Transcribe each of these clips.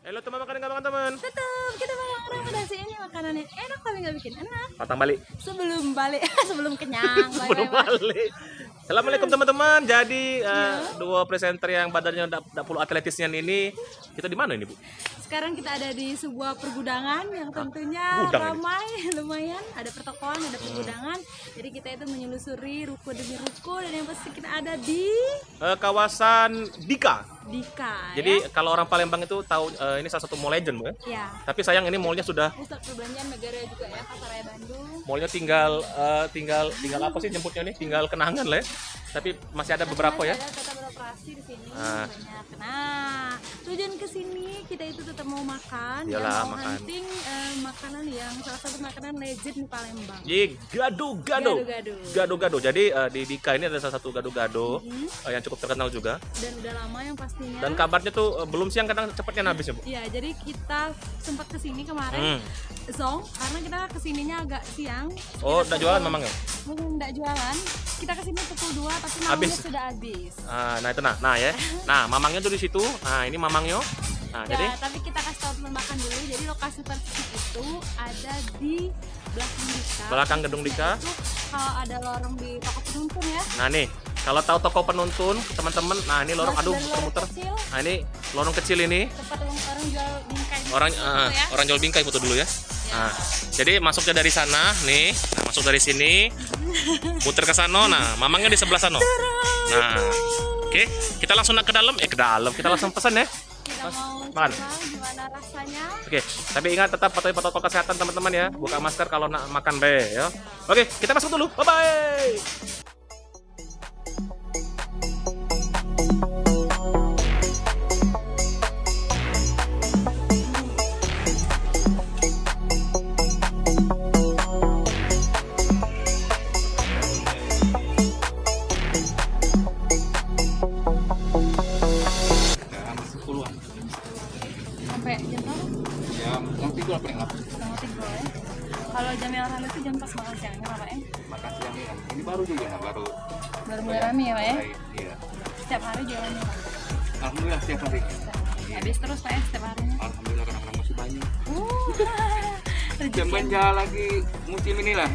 Halo teman, makan nggak makan teman? Tetap kita makan rekomendasi ini makanannya enak tapi nggak bikin enak. Patang balik. Sebelum balik, sebelum kenyang. Sebelum balik. Assalamualaikum teman-teman. Jadi dua presenter yang badannya tidak perlu atletisnya ini, kita di mana ini Bu? Sekarang kita ada di sebuah pergudangan yang tentunya ramai, lumayan. Ada pertokoan, ada pergudangan. Jadi kita itu menyelusuri ruko demi ruko dan yang pasti kita ada di kawasan Dika. Dika. Jadi ya? kalau orang Palembang itu tahu ini salah satu mall legend Bu ya. Ya. Tapi sayang ini mallnya sudah. Pusat perbelanjaan negara juga ya, Pasaraya Bandung. Mallnya tinggal apa sih jemputnya nih? Tinggal kenangan lah ya. Tapi masih ada beberapa ya. Ada tetap beroperasi di sini banyak. Nah, tujuan ke sini kita itu tetap mau makan. Iyalah, mau makan. hunting makanan yang salah satu makanan legend di Palembang. Gado-gado. Gado-gado. Jadi di Dika ini ada salah satu gado-gado yang cukup terkenal juga. Dan udah lama yang pastinya. Dan kabarnya tuh belum siang kadang cepatnya habis ya Bu. Iya, jadi kita sempat kesini kemarin zong karena kita kesininya agak siang. Oh, udah jualan memang ya? Enggak jualan. Kita kesini pukul 2 tapi mamangnya sudah habis. Nah itu nah ya. Nah mamangnya tuh di situ. Nah ini mamangnya. Nah ya, jadi. Tapi kita kasih tahu teman makan dulu. Jadi lokasi persisnya itu ada di belakang Dika. Belakang gedung Dika. Itu kalau ada lorong di toko penuntun ya. Nah nih, kalau tahu toko penuntun teman-teman. Nah ini lorong, aduh muter-muter. Nah ini lorong kecil ini. Tempat orang jual bingkai. Orang jual bingkai foto dulu ya. Nah, jadi masuknya dari sana nih. Nah, masuk dari sini. Muter ke sana. Nah, mamangnya di sebelah sana. Nah, oke, kita langsung ke dalam. Ke dalam. Kita langsung pesan ya. Kita mau makan. coba gimana rasanya. Oke, tapi ingat tetap patuhi protokol kesehatan teman-teman ya. Buka masker kalau nak makan be ya. Oke, kita masuk dulu. Bye bye. Sampai jam berapa? Jam 3 paling lama. Setengah 3 ya. Kalau jam yang rame itu jam pas makan siangnya Pak ya? Makan siang ini baru juga baru Mulai rame ya Pak ya? Iya. Setiap hari jualannya Pak? Alhamdulillah setiap hari. Habis terus Pak ya setiap harinya? Alhamdulillah kadang-kadang masih banyak. Rezeki Jam belanja lagi musim inilah.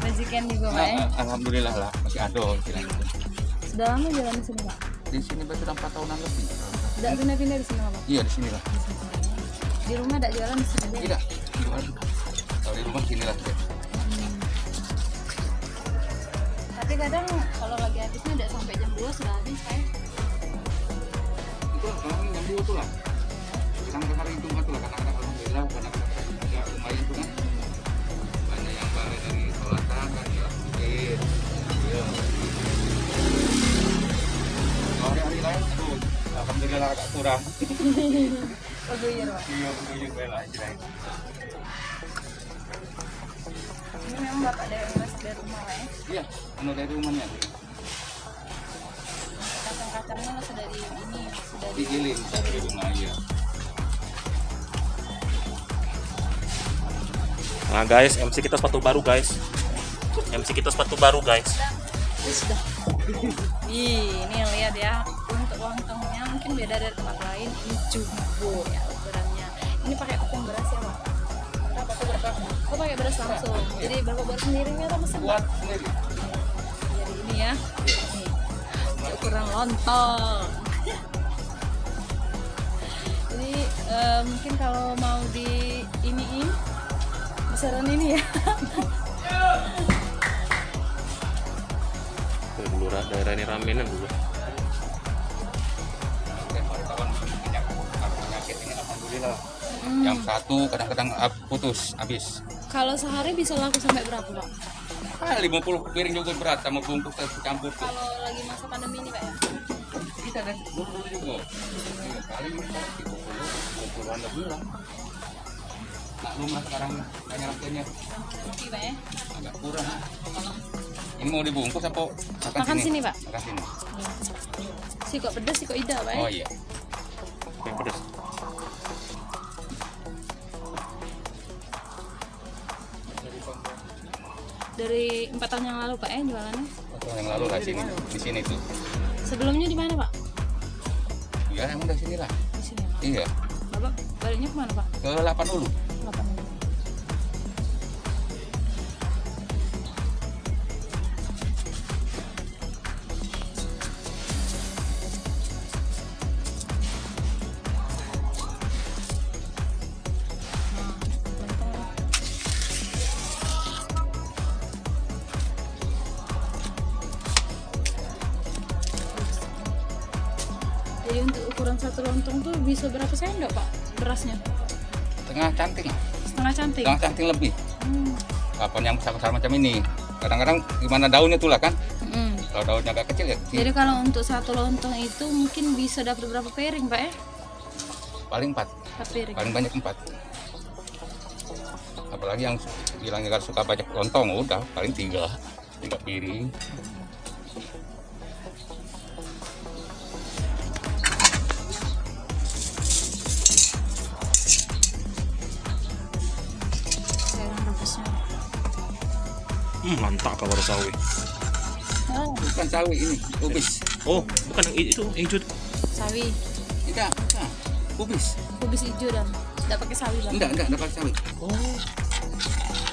rezekian juga Pak ya? Alhamdulillah lah masih ada istilahnya. Sudah lama jualan di sini Pak? Di sini sudah 4 tahunan lebih. Udah pindah-pindah di sini Pak? Iya di sinilah. Di rumah tidak jualan di sini? Tidak. Jualan. Kalau di rumah sinilah. Tapi kadang kalau lagi habisnya tidak sampai jam 2 sudah habis Pak ya? Itulah kami jam 2 tuh lah. Kadang-kadang hari Jumat tuh lah. Kadang-kadang alhamdulillah kadang-kadang ya lumayan tuh kan. Banyak yang balik dari sholatan kan ya. Iya. Hari-hari lain aduh alhamdulillah agak kurang. Peguyur Pak? Iya, begini bela istilahnya. Ini memang Bapak dari rumah Pak ya? Iya, dari rumahnya. Kacang-kacangnya sudah di ini, sudah Digiling dari rumah ya. Nah guys, MC kita sepatu baru guys. MC kita sepatu baru guys. sudah. Ini lihat ya, untuk lontongnya mungkin beda dari tempat lain. Ini jumbo ya ukurannya. Ini pakai tepung beras ya Pak? Oh pakai beras langsung. Jadi Bapak buat sendiri atau pesan? Buat sendiri. Jadi ini ya. Ini ukuran lontong. Ini mungkin kalau mau di iniin besaran ini ya. Dulu daerah ini ramenan dulu. Penyakit ini alhamdulillah. Jam 1 kadang-kadang putus habis. Kalau sehari bisa laku sampai berapa Pak? 50 piring juga berat sama bungkus campur tuh. Kalau lagi masa pandemi ini Pak ya? Kita ada 20 juga. Kali ini 20-an lebih lah. Maklum lah sekarang banyak rasanya. Oke Pak ya? Agak kurang. Ini mau dibungkus apa? Makan sini Pak? Makan sini. Si kok pedas, si kok ida Pak ya? Oh iya. Yang pedas. Dari 4 tahun yang lalu Pak ya jualannya? 4 tahun yang lalu lah sini, di sini tuh. Sebelumnya di mana Pak? Iya emang dari sini lah. Di sini Pak. Iya. baliknya kemana Pak? Ke 8 Ulu. 8 Ulu. Jadi untuk ukuran satu lontong tuh bisa berapa sendok Pak berasnya? Setengah canting. Setengah cantik. Setengah canting lebih. Hmm. Kapan yang besar-besar macam ini. Kadang-kadang gimana daunnya tuh lah kan. Mm. Kalau daunnya agak kecil ya kecil. Jadi kalau untuk satu lontong itu mungkin bisa dapat berapa piring Pak ya? Paling 4. 4 piring. Paling banyak 4. Apalagi yang bilangnya gak suka banyak lontong, udah paling 3 piring. Sayuran rebusnya. Mantap kabar sawi. Oh, Bukan sawi ini, kubis. Oh, bukan yang itu, yang hijau. sawi. Tidak, kubis. Kubis hijau dan tidak pakai sawi lah. Enggak pakai sawi. Oh,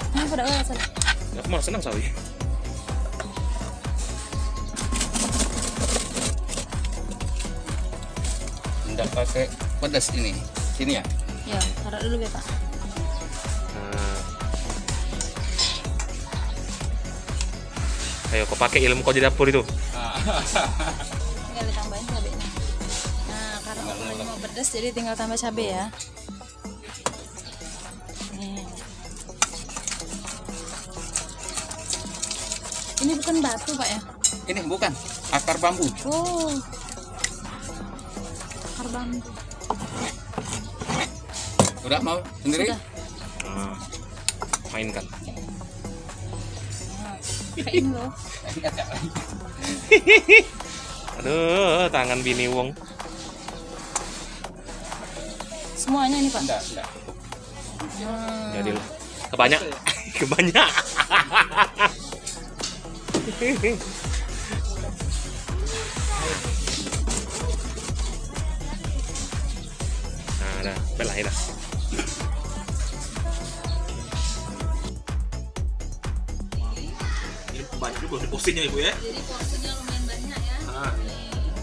Nah, pada alasan. aku malah senang sawi. Enggak pakai pedas ini. Sini ya. Ya, taruh dulu ya Pak. Nah. Ayo, kau pakai ilmu kau di dapur itu. Tinggal ditambahin cabenya. Nah, karena ukurannya mau pedas jadi tinggal tambah cabai ya. Nih. Ini bukan batu Pak ya? Ini bukan akar bambu. Oh, akar bambu. Udah mau sendiri? Sudah. Nah, mainkan. Nah, kayak ini loh. Aduh, tangan bini wong. Semuanya ini Pak. Enggak. Nah, Jadi kebanyak, kebanyak. Nah, dah, belah dah. Ini banyak juga nih porsinya ibu ya. jadi porsinya lumayan banyak ya. Ah.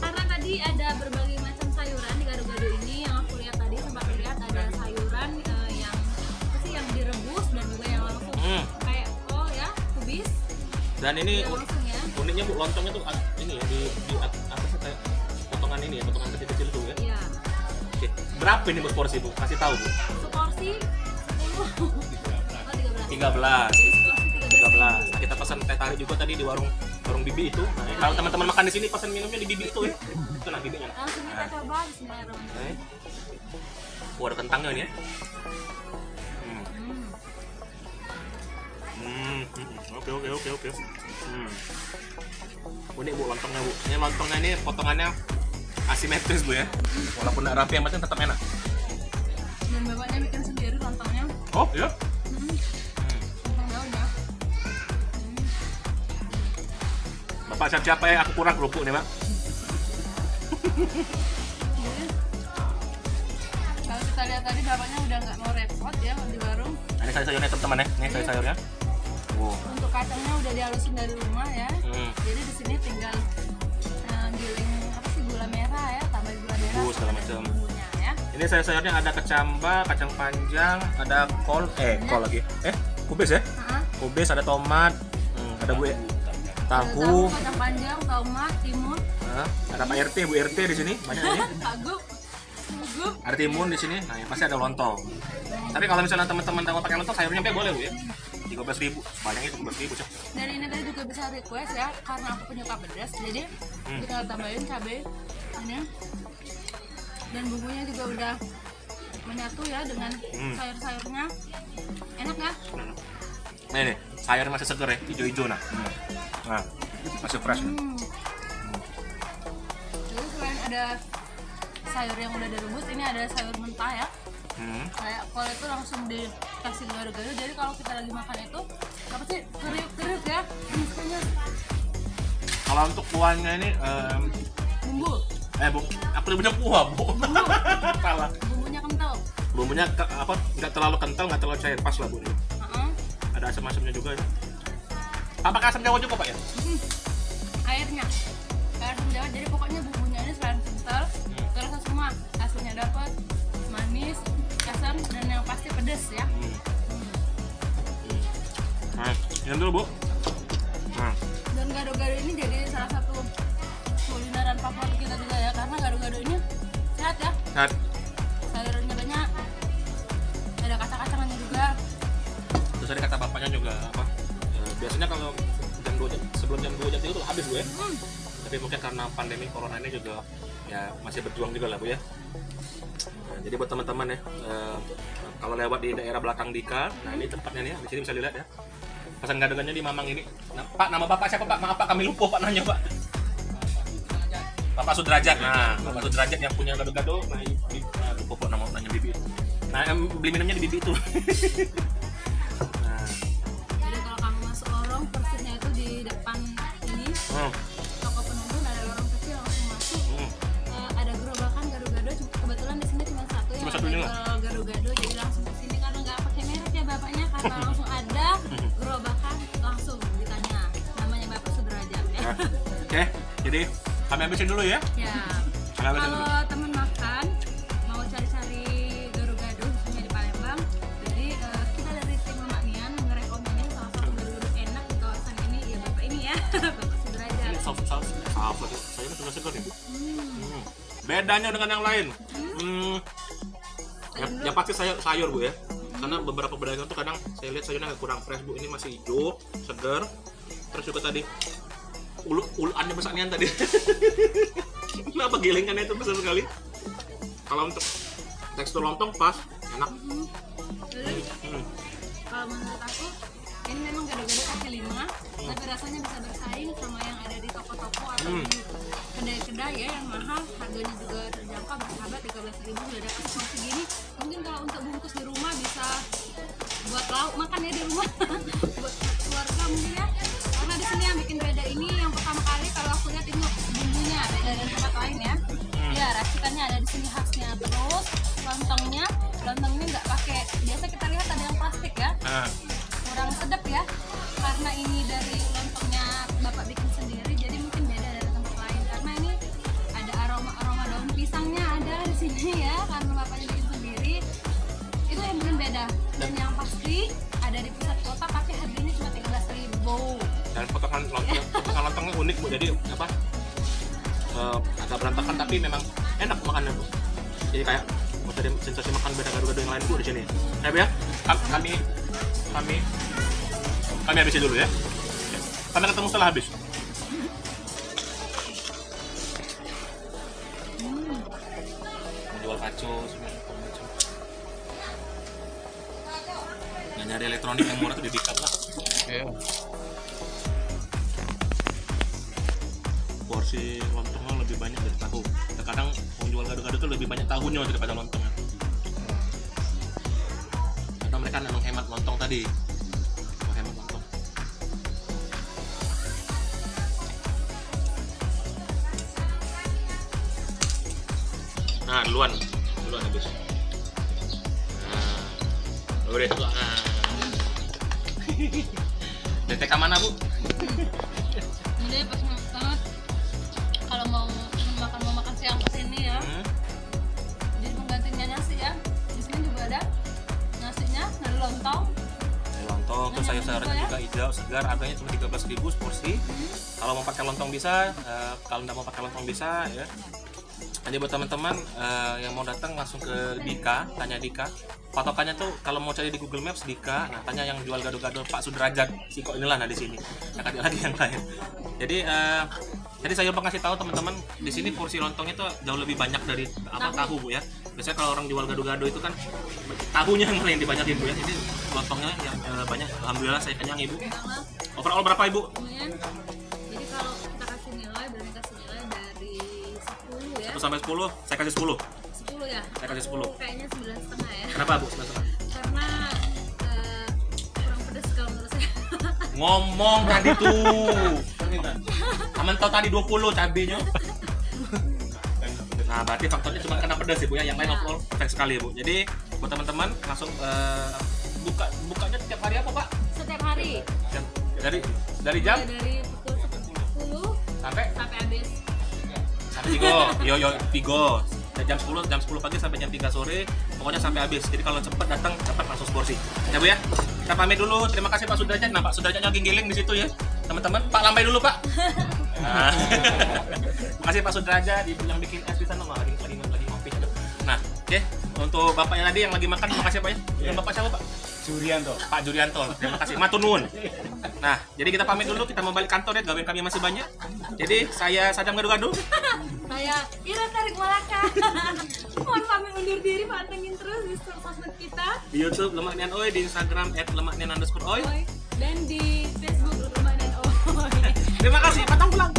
Karena tadi ada berbagai macam sayuran di gado-gado ini yang aku lihat tadi, sempat lihat ada sayuran yang apa sih yang direbus dan juga yang langsung kayak ya kubis Dan ini yang langsung ya. uniknya bu, lontongnya tuh ini ya di apa sih kayak potongan ini ya, potongan kecil-kecil tuh ya. Iya. Oke, berapa ini bu porsi bu? Kasih tahu bu. Seporsi 10. Oh, 13. 13. Jadi seporsi 13. Nah, kita pesan teh tarik juga tadi di warung Bibi itu. Nah, kalau teman-teman makan di sini pesan minumnya di Bibi itu ya. Itu nah bibinya. Langsung kita coba bismillahirrahmanirrahim. Oh, ada kentangnya ini ya. Oke. Unik bu lontongnya bu. Ini lontongnya ini potongannya asimetris bu ya. Walaupun nggak rapi yang penting tetap enak. Dan bapaknya bikin sendiri lontongnya. Oh iya. Lontong daun ya. Bapak siapa ya? Aku kurang kerupuk nih pak. Jadi, kalau kita lihat tadi bapaknya udah nggak mau repot ya di warung. Nah, ini sayur-sayurnya teman-teman ya. Ini sayur-sayurnya. Wow. Untuk kacangnya udah dihalusin dari rumah ya. Jadi di sini tinggal giling apa sih gula merah ya, tambah gula merah Segala macam. bumbunya ya. Ini sayur-sayurnya ada kecamba, kacang panjang, ada kol lagi. Kubis ya? Hah? Kubis, ada tomat, ada bu tahu, Kacang panjang, tomat, timun, ada Pak RT, Bu RT di sini banyak ini. kagum, gugup. Ada timun di sini. Nah, yang pasti ada lontong. Tapi kalau misalnya teman-teman tahu pakai lontong, sayurnya boleh bu ya. 13.000, banyak itu 13.000 cok. Dan ini tadi juga bisa request ya, karena aku penyuka pedas, jadi kita tambahin cabai ini. Dan bumbunya juga udah menyatu ya dengan sayur-sayurnya. Enak ya? Nah, ini sayur masih seger ya, hijau-hijau nah. Nah, masih fresh. Jadi selain ada sayur yang udah direbus, ini ada sayur mentah ya. Kayak kol itu langsung dikasih gado-gado, jadi kalau kita lagi makan itu apa sih, kriuk-kriuk ya maksudnya. Kalau untuk kuahnya ini Bumbu bu, aku lebih punya kuah bu. Salah. bumbunya kental. Bumbunya apa? Nggak terlalu kental, nggak terlalu cair, pas lah bu. Ada asam-asamnya juga ya. Apakah asam Jawa juga pak ya? Airnya asam Jawa, jadi pokoknya bumbunya ini selain kental, terasa semua. Asamnya dapat, manis, asam, dan yang pasti pedas ya. Nah, ini dulu bu. Nah, Dan gado-gado ini jadi salah satu kulineran favorit kita juga ya, karena gado-gado ini sehat ya. sehat. Sayurnya banyak, ada kacang-kacangannya juga. Terus tadi kata bapaknya juga apa? Biasanya kalau jam 2 jam, sebelum jam 2 jam itu habis bu ya. Tapi mungkin karena pandemi corona ini juga ya masih berjuang juga lah bu ya. Nah, jadi buat teman-teman ya, kalau lewat di daerah belakang Dika, nah ini tempatnya nih, di sini bisa dilihat ya. Pesan gado-gadonya di Mamang ini. Nah, Pak, nama bapak siapa pak? Maaf pak, kami lupa pak nanya pak. Bapak Sudrajat. Nah, Bapak Sudrajat yang punya gado-gado. Nah, lupa pak namanya Bibi. Nah, yang beli minumnya di Bibi itu. Nah, Jadi kalau kamu masuk lorong, persisnya itu di depan ini, toko penunjang ada lorong kecil langsung masuk. Ada gerobakan gado-gado, kebetulan di sini cuma satu yang Cuma ada satu ini lah. jual gado-gado, jadi langsung ke sini karena nggak pakai merek ya bapaknya, karena langsung ada gerobakan, langsung ditanya namanya Bapak Sudrajat ya. nah, oke. Jadi kami habisin dulu ya. Ya. Kami habisin dulu. Kalau teman makan mau cari-cari gado-gado khususnya di Palembang, jadi kita dari tim Lemak Nian ngerekomenin salah satu gado-gado enak di kawasan ini ya Bapak ini ya. Bapak Sudrajat. Ini saus saya kan sudah segar nih bu. Bedanya dengan yang lain. Yang pasti sayur bu ya. Karena beberapa pedagang tuh kadang saya lihat sayurnya agak kurang fresh bu. Ini masih hijau, segar. Terus juga tadi uluannya besar nian tadi. Kenapa gilingannya itu besar sekali? Kalau untuk tekstur lontong pas, enak. Jadi kalau menurut aku ini memang gado-gado kaki lima, tapi rasanya bisa bersaing sama yang ada di toko-toko atau di kedai-kedai ya yang mahal, harganya juga terjangkau, bersahabat 13.000 udah dapat semua segini. Mungkin kalau untuk bungkus di rumah bisa buat lauk makan ya di rumah, buat keluarga mungkin ya. Karena di sini yang bikin beda ini yang pertama kali kalau aku lihat ini bumbunya beda dari tempat lain ya. Ya racikannya ada di sini khasnya, terus lontongnya nggak pakai, biasa kita lihat ada yang plastik ya. Kurang sedap ya, karena ini dari lontongnya bapak bikin sendiri, jadi mungkin beda dari tempat lain karena ini ada aroma daun pisangnya ada di sini ya, karena bapaknya bikin sendiri, itu yang bikin beda. Dan yang pasti ada di pusat kota, tapi harganya cuma 13.000. Dan potongan lontongnya unik bu. Jadi apa? Agak berantakan tapi memang enak makannya bu. Jadi kayak ada sensasi makan beda gado-gado yang lain bu di sini. Ya bu ya. Kami habisin dulu ya. Sampai ketemu setelah habis. Jual kaco sebenarnya. Nggak nyari elektronik yang murah tuh di Dika lah. Porsi lontongnya lebih banyak dari tahu. Terkadang penjual gado-gado tuh lebih banyak tahunya daripada lontongnya. Atau mereka menghemat lontong tadi. Menghemat lontong. Nah, duluan habis. Nah, udah dulu. DTK mana bu? Jadi pas banget kalau mau makan siang kesini ya, jadi penggantinya nasi ya. Di sini juga ada nasinya, ada lontong. Lontong, terus sayur-sayurnya juga hijau, segar, harganya cuma 13.000 seporsi. Kalau mau pakai lontong bisa, kalau nggak mau pakai lontong bisa ya. Jadi buat teman-teman yang mau datang langsung ke Dika, tanya Dika. Patokannya tuh kalau mau cari di Google Maps Dika, nah tanya yang jual gado-gado Pak Sudrajat, si kok inilah nah di sini. Nggak ada lagi yang lain. Jadi saya mau kasih tahu teman-teman, di sini porsi lontongnya tuh jauh lebih banyak dari tahu bu ya. Biasanya kalau orang jual gado-gado itu kan tahunya yang dibanyakin bu ya. Ini lontongnya yang banyak. Alhamdulillah saya kenyang ibu. Overall berapa ibu? Kemudian, jadi kalau kita kasih nilai, berani kasih nilai dari 10 ya. 1 sampai 10, saya kasih 10. 10 ya? Saya kasih 10. Kayaknya 9,5 ya. Kenapa bu? 9,5? Karena kurang pedas kalau menurut saya. Ngomong tadi tuh. Aman tau tadi 20 cabenya. Nah berarti faktornya cuma karena pedas ya bu ya. Yang lain overall perfect sekali ya bu. Jadi buat teman-teman langsung bukanya setiap hari apa Pak? Setiap hari. Dari jam Dari pukul 10 sampai habis. sampai Tigo. Dari jam 10 pagi sampai jam 3 sore, pokoknya sampai habis. Jadi kalau cepat datang dapat langsung seporsi. Ya Bu ya. Kita pamit dulu. Terima kasih Pak Sudrajat. Nah, Pak Sudrajat lagi giling di situ ya. Teman-teman, Pak lambai dulu, Pak. Nah. Makasih Pak Sudrajat yang bikin es di sana lagi ngopi. Nah, oke. Untuk Bapaknya tadi yang lagi makan, terima kasih Pak ya. Yang Bapak siapa, Pak? Pak Jurianto. Terima kasih. Matur nuwun. Nah, jadi kita pamit dulu, kita mau balik kantor ya, gawean kami masih banyak. Jadi saya Sadam Gadu-Gadu. Saya Ira Tarik Malaka. Mohon pamit undur diri, pantengin terus di sosmed kita. Di YouTube Lemak Nian Oi, di Instagram @lemaknian_oi. Dan di Facebook Lemak dan Oi. Terima kasih, patang pulang.